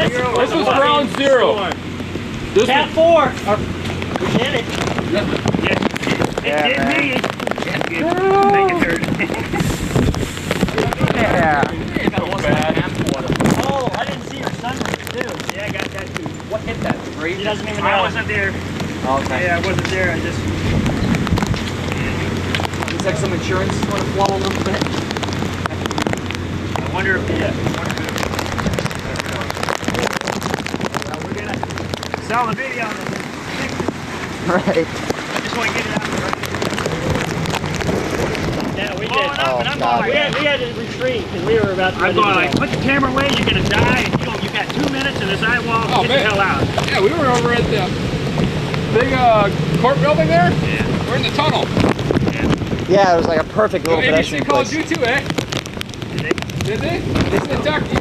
This was round 0. This Cat 4. We did it. Yeah, it did man. me. Make it hurt. Yeah. Oh, I didn't see your sunroof too. Yeah, I got that too. What hit that? Three? He doesn't even know. I wasn't there. Okay. Yeah, I wasn't there. I just. Looks like some insurance want to flow a little bit. I wonder if we're gonna sell the video on this. Right. I just want to get it out of the right. Yeah, we did. Oh, God. We had to retreat because we were about to. I'm going like, put the camera away. You're gonna die. You got 2 minutes in the sidewalk. Oh, get the hell out. Yeah, we were over at the big court building there. Yeah. We're in the tunnel. Yeah, it was like a perfect little pedestrian ABC called place. you too, eh? Did they? They said talk to you.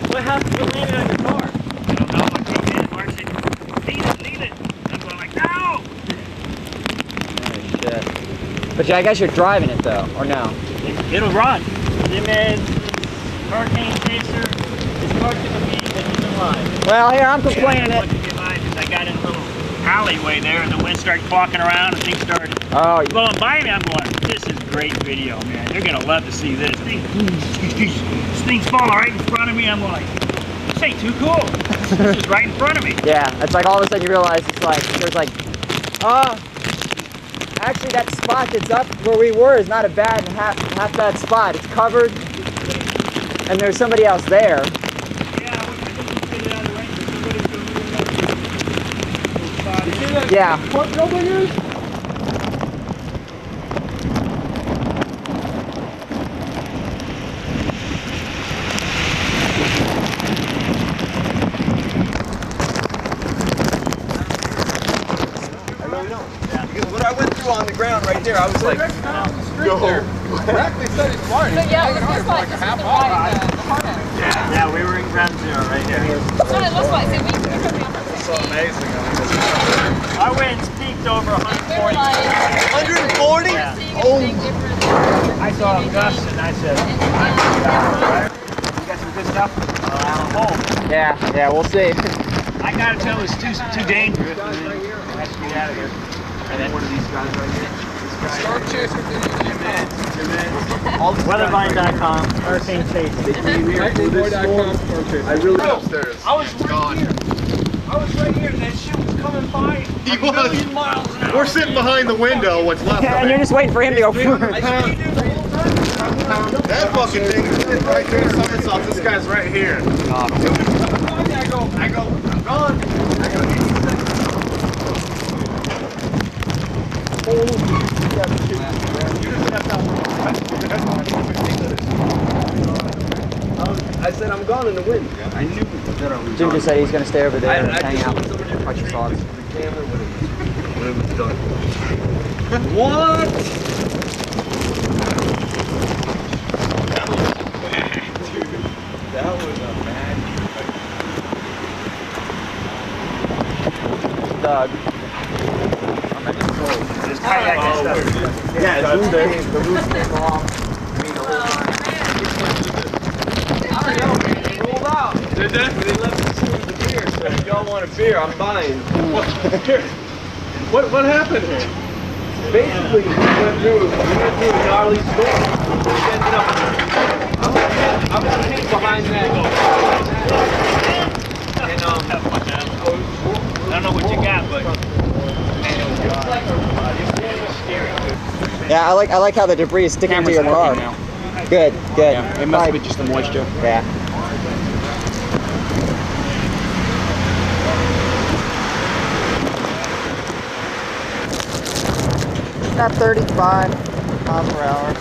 What happened? What landed on your car? I don't know. I drove in. Mark said, leave it. I'm going like, no. Oh, shit. But yeah, I guess you're driving it though, or no? It'll run. It Hurricane Chaser is hard to believe that he's alive. Well, here, I'm complaining it. I got in a little alleyway there and the wind started walking around and things started Oh, going by me. I'm going, this is great video, man. They're going to love to see this. This thing's falling right in front of me. I'm going like, this ain't too cool. This is right in front of me. yeah, it's like all of a sudden you realize it's like, there's like, actually that spot that's up where we were is not a bad, half bad spot. It's covered, and there's somebody else there. Yeah, I didn't get it out of the range. You see that Yeah. court building is? Because what I went through on the ground right there, I was like, Yo. Rackley said he's smart. But yeah, it looks like this is the right, the hard end. Yeah, we were in ground 0 right here. That's what it looks like. See, we took me on the so amazing. Our winds peaked over 140. 140? Yeah. Oh. I saw a gust and I said, you got some good stuff? Yeah, we'll see. I gotta tell it's too dangerous. Let's get out of here. And then one of these guys right here. Shark chaser. Weathervine.com, Hurricane Chaser. Rackleyboy.com. I really upstairs. I was right here. I was right here and that shit was coming by. He a million miles an hour. We're sitting behind the window, what's left Yeah, of and it. you're just waiting for him to go. That fucking thing is right there, somersaults. This guy's right here. I go, I'm gone. I go, 80 seconds. I said I'm gone in the wind. I knew that I was Jim just said he's going to stay over there and I hang just out. want somebody to Watch your thoughts. the camera when it was done. What? That was a bad Doug. There's kayak and stuff. Yeah, it's roof. The roof came off. They rolled out. Did they? They left us with the beer. So if y'all want a beer, I'm buying. What happened here? Basically, we went through a gnarly storm. We ended up. I was hit behind that. And I don't know what you got, but Yeah, I like how the debris is sticking to your car. Good. Yeah, it must be just the moisture. Yeah. About 35 miles per hour.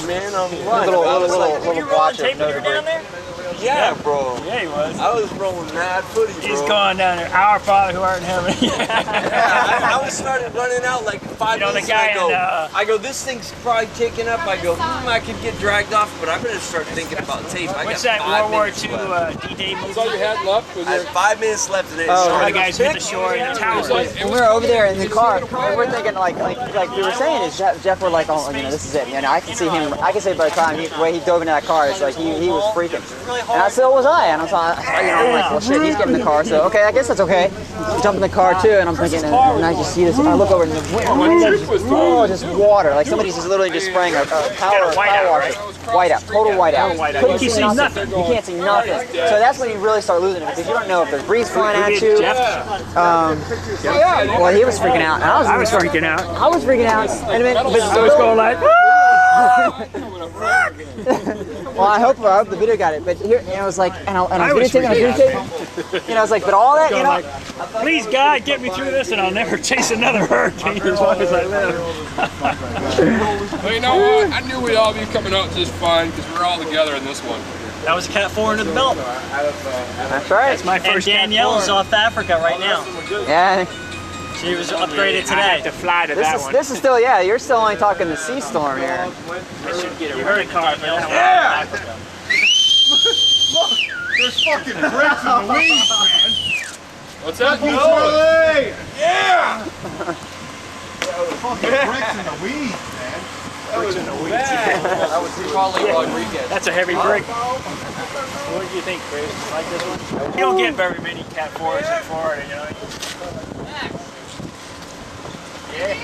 man. I'm A running. little You were on watcher. tape when you were down there? Yeah, bro. Yeah, he was. I was rolling mad footy, bro. He's gone down there. Our Father who art in heaven. Yeah, I was started running out like 5 You know, the minutes guy and in, I go, this thing's probably taking up. I go, I could get dragged off, but I'm gonna start thinking about tape. I What's got that 5 World War minutes II left. D-Day movie? That's all you had left was I your... had 5 minutes left, and then Oh, The guys hit the shore in the tower. When we were over there in the car, we were thinking like we were saying is Jeff were like, oh, you know, this is it. You know, I can see him. I can see by the time the way he dove into that car, it's like he was freaking. And I so was I. And I'm like, well, shit, he's getting in the car, so okay, I guess that's okay. Jump in the car too, and I'm thinking, and I just see this. I look over and the wind, just water. Like somebody's just literally just spraying a power washer. Whiteout, total whiteout. You can't see nothing. You can't see nothing. So that's when you really start losing it because you don't know if there's breeze flying at you. Well, he was freaking out, and I was freaking out. I was freaking out, and then I was going like, well, I hope the video got it. But here, I was like, and I was videotaping. You know, I was like, but all that, you know. please God, get me through this, and I'll never chase another hurricane as long as I live. Well, you know what? I knew we'd all be coming out just fine because we're all together in this one. That was a Cat 4 under the belt. That's right. That's my first. And Danielle is off Africa right now. Yeah. She was upgraded today. I had to fly to that one. This is still, yeah. You're still only talking the sea storm here. I should get a hurricane for that one. Yeah! Look, there's fucking bricks in the weeds, man. What's that? Charley! Yeah! Fucking bricks in the weeds, man. That was Charley Rodriguez. That's a heavy brick. What do you think, Chris? Like this one? You don't get very many Cat 4s in Florida, you know. Yeah.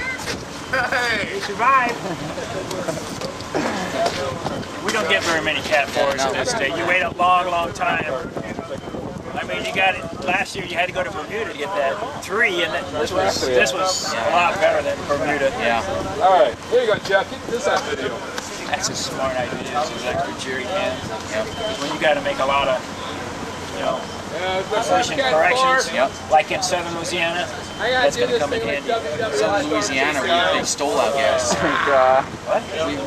Hey! You survived. We don't get very many Cat 4s in this state. You wait a long, long time. I mean, you got it. Last year you had to go to Bermuda to get that 3, and this was a lot better than Bermuda. Yeah. All right, here you go, Jeff. Get this on video. That's a smart idea. This is extra jerry can. Yep. When you got to make a lot of, you know, position corrections, like in southern Louisiana, that's going to come in handy. Southern Louisiana, they stole our gas.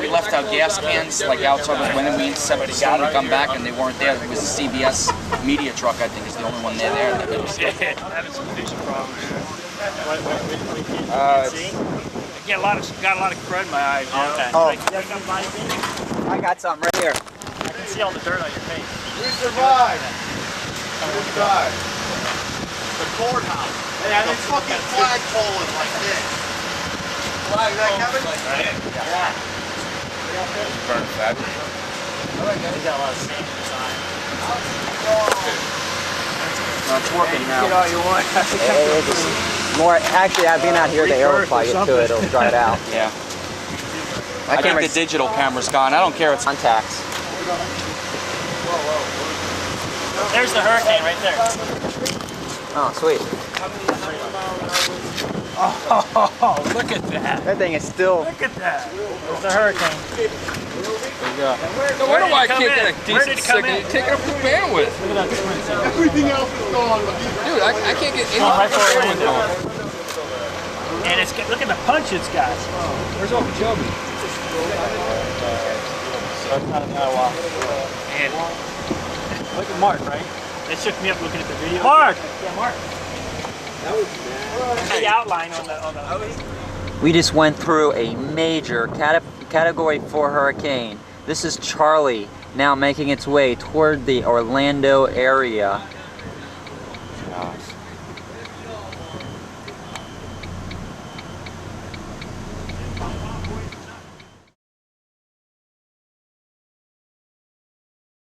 We left our gas cans like outside of when we intercepted the storm to come back and they weren't there. It was a CBS media truck, I think, is the only one there. That is some vision problems. See? I got a lot of crud in my eyes. I got something right here. I can see all the dirt on your face. We survived! We died. The courthouse. Yeah, it's fucking flagpole is like this. Flag, is that Kevin? Yeah. Burn fat. He's got a lot of sand inside. It's working now. Get all you want. Actually, I've been out here to aerofly it to it. It'll dry it out. Yeah. I think the digital camera's gone. I don't care. It's Contacts. There's the hurricane right there. Oh, sweet. Oh, look at that. That thing is still. Look at that. There's the hurricane. No wonder why I can't get a Where did decent it come signal. in? You're taking up the bandwidth. Everything else is gone. Dude, I can't get any right for a window. And it's got, look at the punch it's got. Where's Okeechobee? And look at Mark, right? It shook me up looking at the video. Mark! Yeah, Mark. That was bad. The outline on the... We just went through a major Category 4 hurricane. This is Charley now making its way toward the Orlando area.